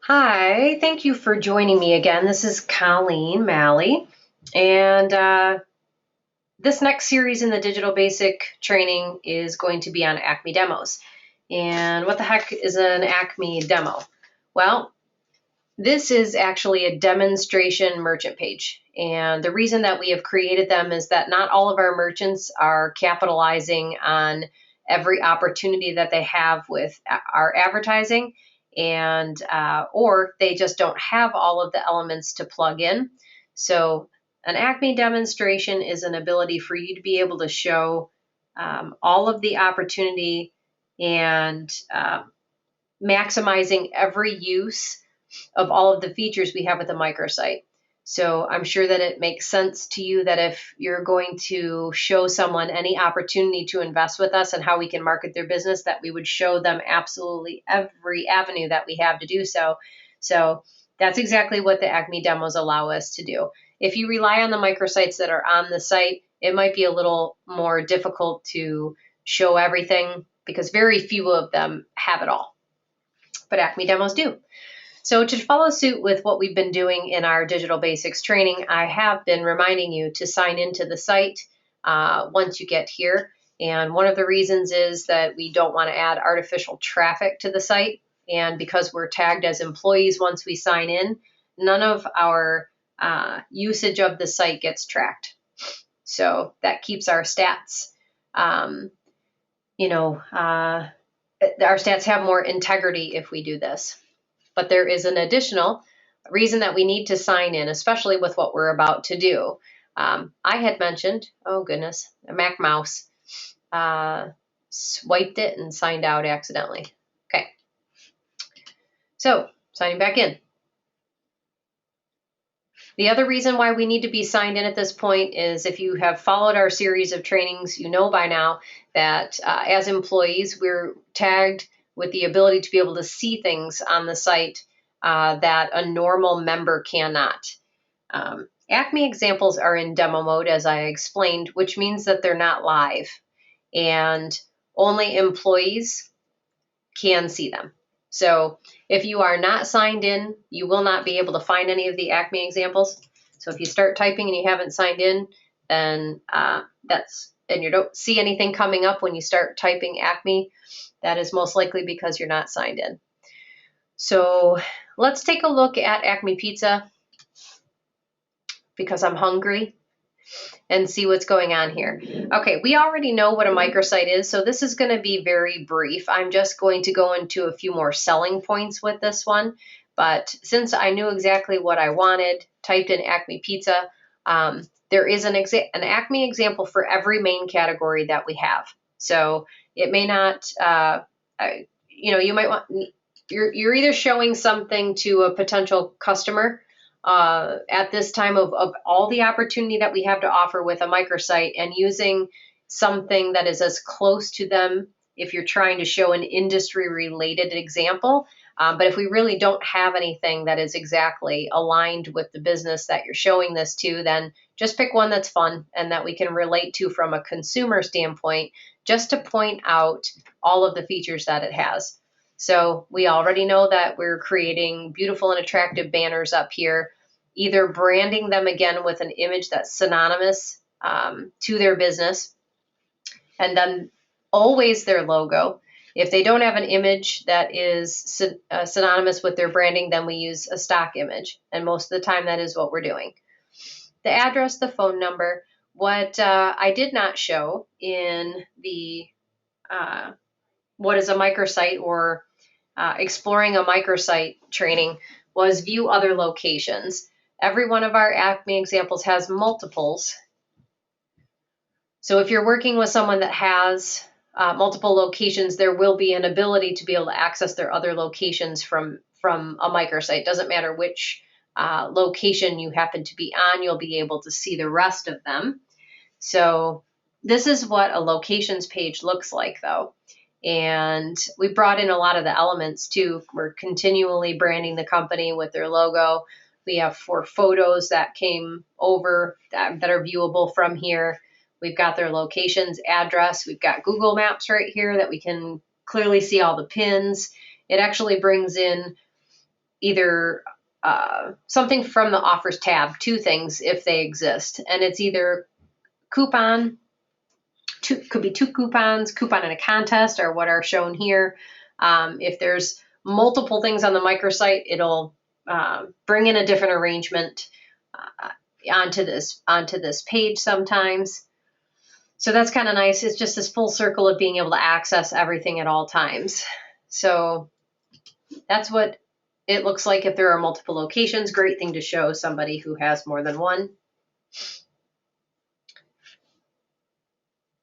Hi, thank you for joining me again. This is Colleen Malley, and this next series in the Digital Basic training is going to be on Acme demos. And what the heck is an Acme demo? Well, this is actually a demonstration merchant page. And the reason that we have created them is that not all of our merchants are capitalizing on every opportunity that they have with our advertising, and or they just don't have all of the elements to plug in. So an Acme demonstration is an ability for you to be able to show all of the opportunity and maximizing every use of all of the features we have with the microsite. So I'm sure that it makes sense to you that if you're going to show someone any opportunity to invest with us and how we can market their business, that we would show them absolutely every avenue that we have to do so. So that's exactly what the Acme demos allow us to do. If you rely on the microsites that are on the site, it might be a little more difficult to show everything because very few of them have it all. But Acme demos do. So to follow suit with what we've been doing in our Digital Basics training, I have been reminding you to sign into the site once you get here. And one of the reasons is that we don't want to add artificial traffic to the site. And because we're tagged as employees once we sign in, none of our usage of the site gets tracked. So that keeps our stats, our stats have more integrity if we do this. But there is an additional reason that we need to sign in, especially with what we're about to do. I had mentioned, oh goodness, a Mac mouse, swiped it and signed out accidentally. Okay, so signing back in. The other reason why we need to be signed in at this point is if you have followed our series of trainings, you know by now that as employees, we're tagged with the ability to be able to see things on the site that a normal member cannot. Acme examples are in demo mode, as I explained, which means that they're not live, and only employees can see them. So if you are not signed in, you will not be able to find any of the Acme examples. So if you start typing and you haven't signed in, then and you don't see anything coming up when you start typing Acme, that is most likely because you're not signed in. So let's take a look at Acme Pizza because I'm hungry and see what's going on here. Okay, we already know what a microsite is, so this is going to be very brief. I'm just going to go into a few more selling points with this one, but since I knew exactly what I wanted, typed in Acme Pizza, there is an Acme example for every main category that we have. So it may not, you might want, you're either showing something to a potential customer at this time of all the opportunity that we have to offer with a microsite and using something that is as close to them if you're trying to show an industry related example. But if we really don't have anything that is exactly aligned with the business that you're showing this to, then just pick one that's fun and that we can relate to from a consumer standpoint, just to point out all of the features that it has. So we already know that we're creating beautiful and attractive banners up here, either branding them again with an image that's synonymous to their business, and then always their logo. If they don't have an image that is synonymous with their branding, then we use a stock image. And most of the time that is what we're doing. The address, the phone number. What I did not show in the what is a microsite or exploring a microsite training was view other locations. Every one of our Acme examples has multiples. So if you're working with someone that has multiple locations, there will be an ability to be able to access their other locations from a microsite. It doesn't matter which location you happen to be on, you'll be able to see the rest of them. So this is what a locations page looks like though. And we brought in a lot of the elements too. We're continually branding the company with their logo. We have 4 photos that came over that are viewable from here. We've got their locations, address. We've got Google Maps right here that we can clearly see all the pins. it actually brings in either something from the offers tab, two things if they exist. And it's either coupon, could be two coupons, coupon in a contest, or what are shown here. If there's multiple things on the microsite, it'll bring in a different arrangement onto this page sometimes. So that's kind of nice. It's just this full circle of being able to access everything at all times. So that's what it looks like if there are multiple locations. Great thing to show somebody who has more than one.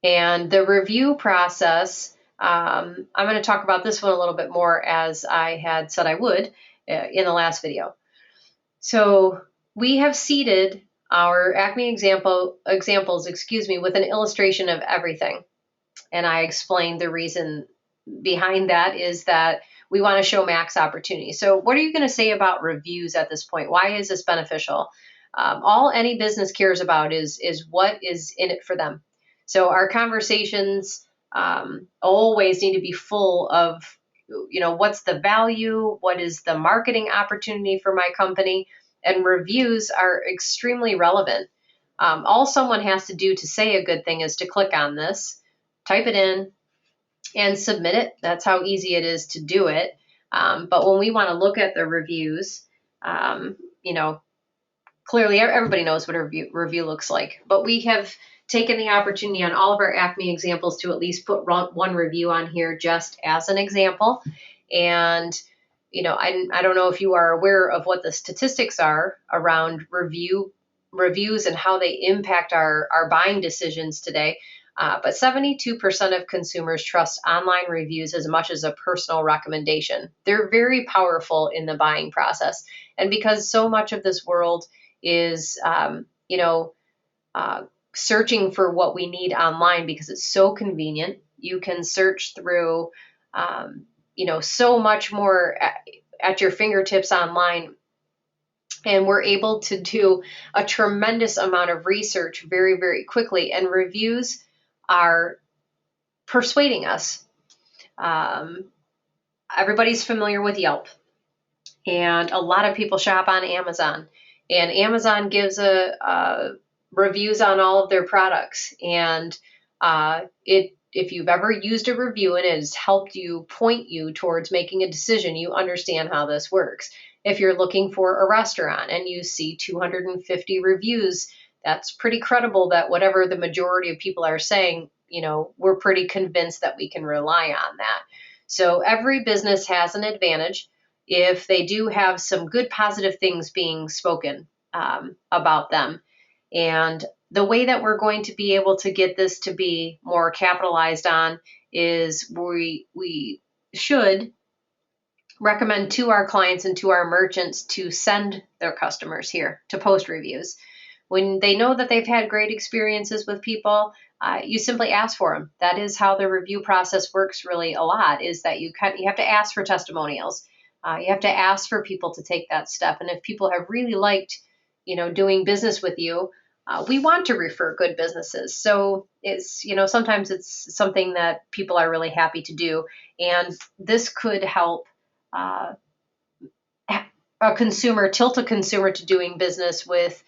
And the review process, I'm going to talk about this one a little bit more, as I had said I would in the last video. So we have seeded our Acme examples, with an illustration of everything. And I explained the reason behind that is that we want to show max opportunity. So what are you going to say about reviews at this point? Why is this beneficial? All any business cares about is what is in it for them. So our conversations always need to be full of, what's the value? What is the marketing opportunity for my company? And reviews are extremely relevant. All someone has to do to say a good thing is to click on this, type it in, and submit it. That's how easy it is to do it. But when we want to look at the reviews, clearly everybody knows what a review looks like. But we have taken the opportunity on all of our Acme examples to at least put one review on here just as an example. And I don't know if you are aware of what the statistics are around reviews and how they impact our buying decisions today. But 72% of consumers trust online reviews as much as a personal recommendation. They're very powerful in the buying process. And because so much of this world is, searching for what we need online because it's so convenient, you can search through, so much more at your fingertips online. And we're able to do a tremendous amount of research very, very quickly. And reviews are persuading us. Everybody's familiar with Yelp, and a lot of people shop on Amazon, and Amazon gives reviews on all of their products. And if you've ever used a review and it has helped you, point you towards making a decision, you understand how this works. If you're looking for a restaurant and you see 250 reviews, that's pretty credible that whatever the majority of people are saying, we're pretty convinced that we can rely on that. So every business has an advantage if they do have some good positive things being spoken about them. And the way that we're going to be able to get this to be more capitalized on is we should recommend to our clients and to our merchants to send their customers here to post reviews. When they know that they've had great experiences with people, you simply ask for them. That is how the review process works really a lot, is that you have to ask for testimonials. You have to ask for people to take that step. And if people have really liked, doing business with you, we want to refer good businesses. So it's, sometimes it's something that people are really happy to do. And this could help tilt a consumer to doing business with,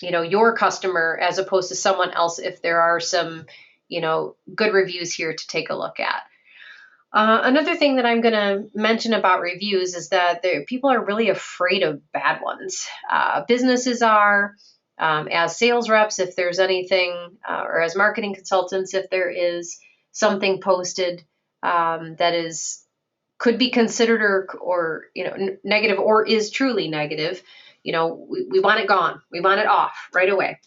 your customer as opposed to someone else, if there are some, good reviews here to take a look at. Another thing that I'm going to mention about reviews is that people are really afraid of bad ones. Businesses are, as sales reps, if there's anything, or as marketing consultants, if there is something posted that could be considered or negative, or is truly negative, we want it gone. We want it off right away.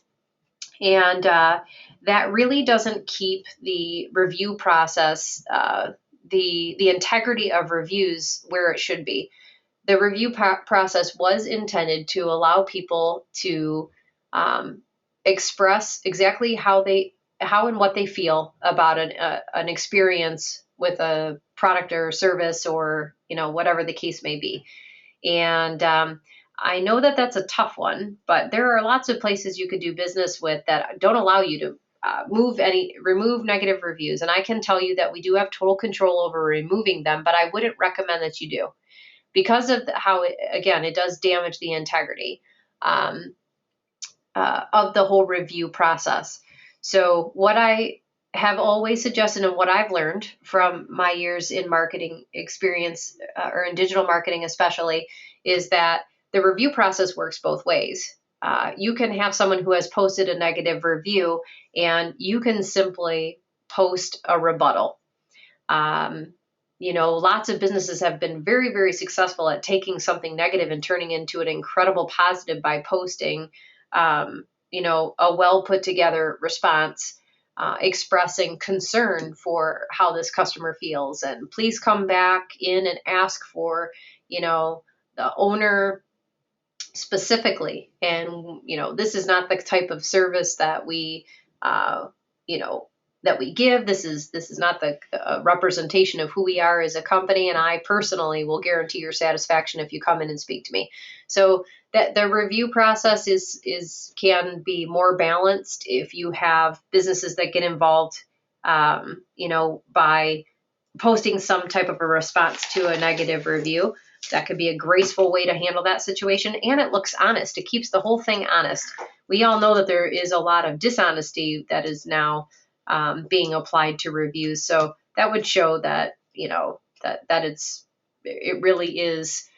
And that really doesn't keep the review process, the integrity of reviews where it should be. The review process was intended to allow people to express exactly how and what they feel about an experience with a product or service, or whatever the case may be. And I know that that's a tough one, but there are lots of places you could do business with that don't allow you to remove negative reviews. And I can tell you that we do have total control over removing them, but I wouldn't recommend that you do because of how it does damage the integrity of the whole review process. So what I have always suggested and what I've learned from my years in marketing experience or in digital marketing especially is that the review process works both ways. You can have someone who has posted a negative review and you can simply post a rebuttal. Lots of businesses have been very, very successful at taking something negative and turning into an incredible positive by posting, a well put together response, expressing concern for how this customer feels. And please come back in and ask for, the owner specifically. And, this is not the type of service that we, that we give. This is not the representation of who we are as a company. And I personally will guarantee your satisfaction if you come in and speak to me. So that the review process can be more balanced if you have businesses that get involved, by posting some type of a response to a negative review. That could be a graceful way to handle that situation. And it looks honest. It keeps the whole thing honest. We all know that there is a lot of dishonesty that is now being applied to reviews. So that would show that, that it really is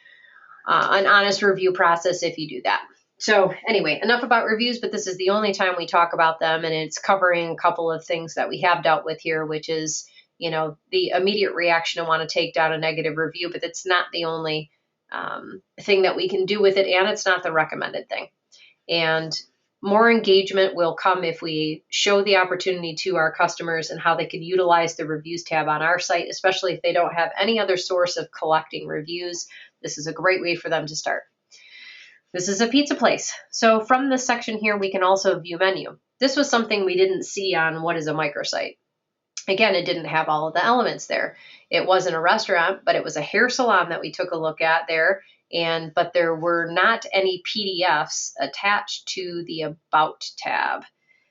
an honest review process if you do that. So anyway, enough about reviews, but this is the only time we talk about them, and it's covering a couple of things that we have dealt with here, which is, the immediate reaction to want to take down a negative review, but it's not the only thing that we can do with it, and it's not the recommended thing. And more engagement will come if we show the opportunity to our customers and how they can utilize the reviews tab on our site, especially if they don't have any other source of collecting reviews. This is a great way for them to start. This is a pizza place. So from this section here, we can also view menu. This was something we didn't see on what is a microsite. Again, it didn't have all of the elements there. It wasn't a restaurant, but it was a hair salon that we took a look at there. But there were not any PDFs attached to the About tab.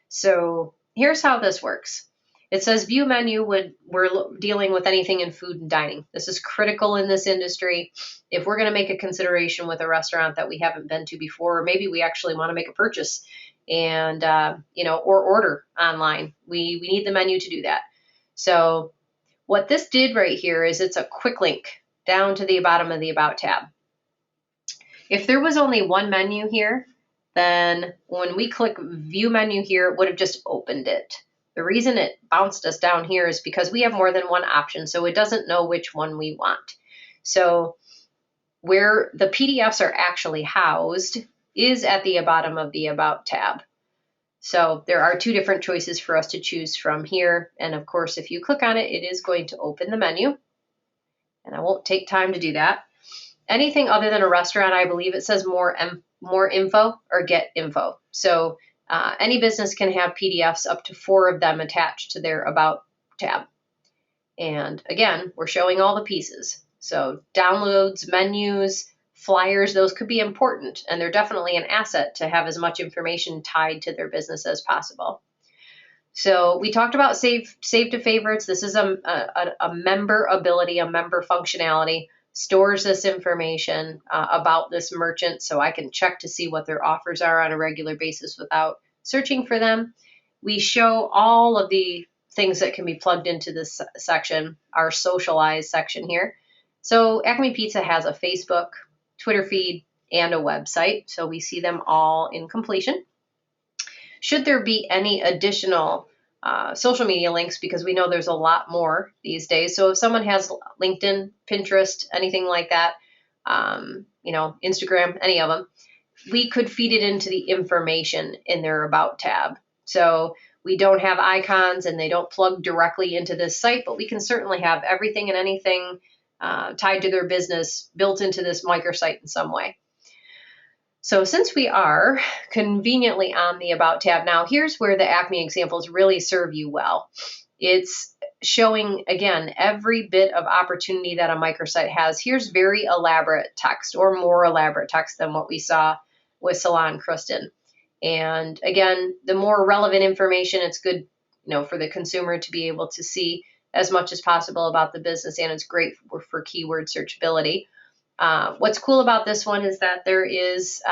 So here's how this works. It says view menu when we're dealing with anything in food and dining. This is critical in this industry. If we're going to make a consideration with a restaurant that we haven't been to before, or maybe we actually want to make a purchase and, or order online, we need the menu to do that. So what this did right here is it's a quick link down to the bottom of the About tab. If there was only one menu here, then when we click view menu here, it would have just opened it. The reason it bounced us down here is because we have more than one option, so it doesn't know which one we want. So where the PDFs are actually housed is at the bottom of the About tab. So there are two different choices for us to choose from here. And of course, if you click on it, it is going to open the menu. And I won't take time to do that. Anything other than a restaurant, I believe it says more info or get info. So any business can have PDFs, up to 4 of them attached to their About tab. And again, we're showing all the pieces. So downloads, menus, flyers, those could be important, and they're definitely an asset to have as much information tied to their business as possible. So we talked about save to favorites. This is a member ability, a member functionality. Stores this information about this merchant so I can check to see what their offers are on a regular basis without searching for them. We show all of the things that can be plugged into this section, our socialize section here. So Acme Pizza has a Facebook, Twitter feed, and a website. So we see them all in completion. Should there be any additional social media links, because we know there's a lot more these days. So if someone has LinkedIn, Pinterest, anything like that, Instagram, any of them, we could feed it into the information in their About tab. So we don't have icons and they don't plug directly into this site, but we can certainly have everything and anything tied to their business built into this microsite in some way. So since we are conveniently on the About tab now, here's where the Acme examples really serve you well. It's showing, again, every bit of opportunity that a microsite has. Here's very elaborate text, or more elaborate text than what we saw with Salon Kristen. And again, the more relevant information, it's good, for the consumer to be able to see as much as possible about the business, and it's great for keyword searchability. What's cool about this one is that there is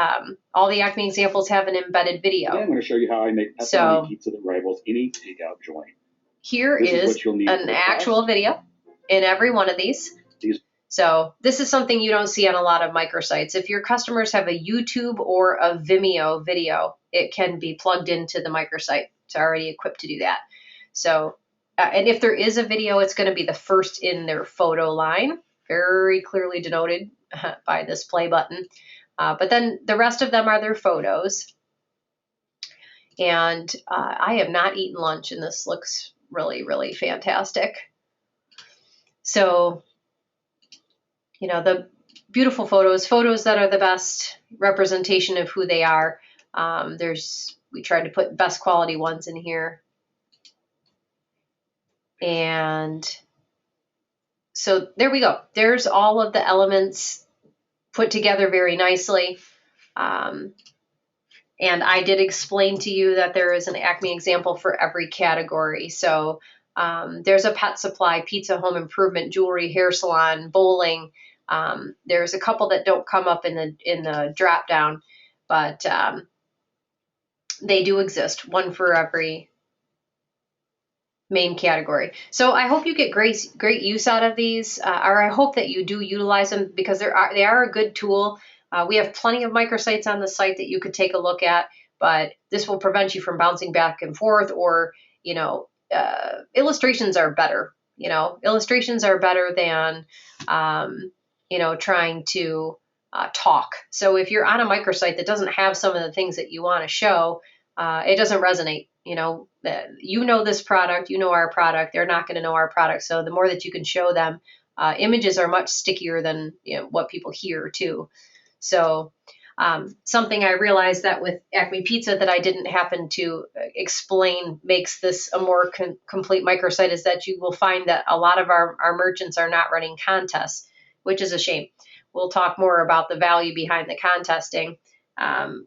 all the Acme examples have an embedded video. Today I'm going to show you how I make pepperoni pizza that rivals any takeout joint. Here is an actual video in every one of these. So this is something you don't see on a lot of microsites. If your customers have a YouTube or a Vimeo video, it can be plugged into the microsite. It's already equipped to do that. So, and if there is a video, it's going to be the first in their photo line, very clearly denoted by this play button. But then the rest of them are their photos. And I have not eaten lunch, and this looks really, really fantastic. So, the beautiful photos that are the best representation of who they are. We tried to put best quality ones in here. And so there we go. There's all of the elements put together very nicely. And I did explain to you that there is an Acme example for every category. So there's a pet supply, pizza, home improvement, jewelry, hair salon, bowling. There's a couple that don't come up in the drop down, but they do exist, one for every main category. So I hope you get great use out of these, or I hope that you do utilize them, because they are a good tool. We have plenty of microsites on the site that you could take a look at, but this will prevent you from bouncing back and forth, or illustrations are better. Illustrations are better than trying to talk. So if you're on a microsite that doesn't have some of the things that you want to show, it doesn't resonate. This product, our product, they're not going to know our product. So the more that you can show them, images are much stickier than what people hear too. So something I realized that with Acme Pizza that I didn't happen to explain makes this a more complete microsite is that you will find that a lot of our merchants are not running contests, which is a shame. We'll talk more about the value behind the contesting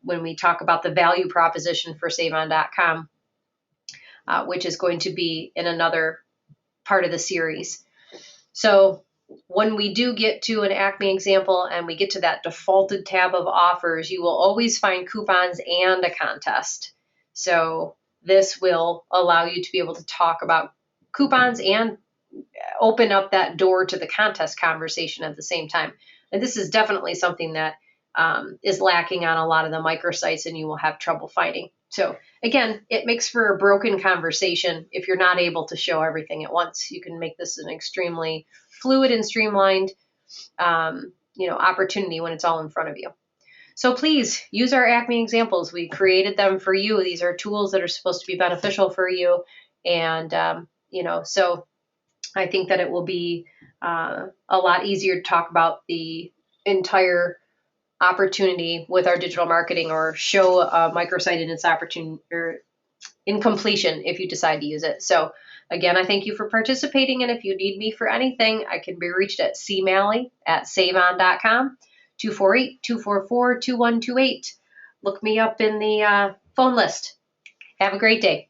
when we talk about the value proposition for SaveOn.com, which is going to be in another part of the series. So when we do get to an Acme example and we get to that defaulted tab of offers, you will always find coupons and a contest. So this will allow you to be able to talk about coupons and open up that door to the contest conversation at the same time. And this is definitely something that is lacking on a lot of the microsites, and you will have trouble finding. So again, it makes for a broken conversation if you're not able to show everything at once. You can make this an extremely fluid and streamlined opportunity when it's all in front of you. So please use our Acme examples. We created them for you. These are tools that are supposed to be beneficial for you. And, so I think that it will be a lot easier to talk about the entire opportunity with our digital marketing, or show a microsite in its opportunity or in completion if you decide to use it. So again, I thank you for participating, and if you need me for anything, I can be reached at cmalley@saveon.com, 248-244-2128. Look me up in the phone list. Have a great day.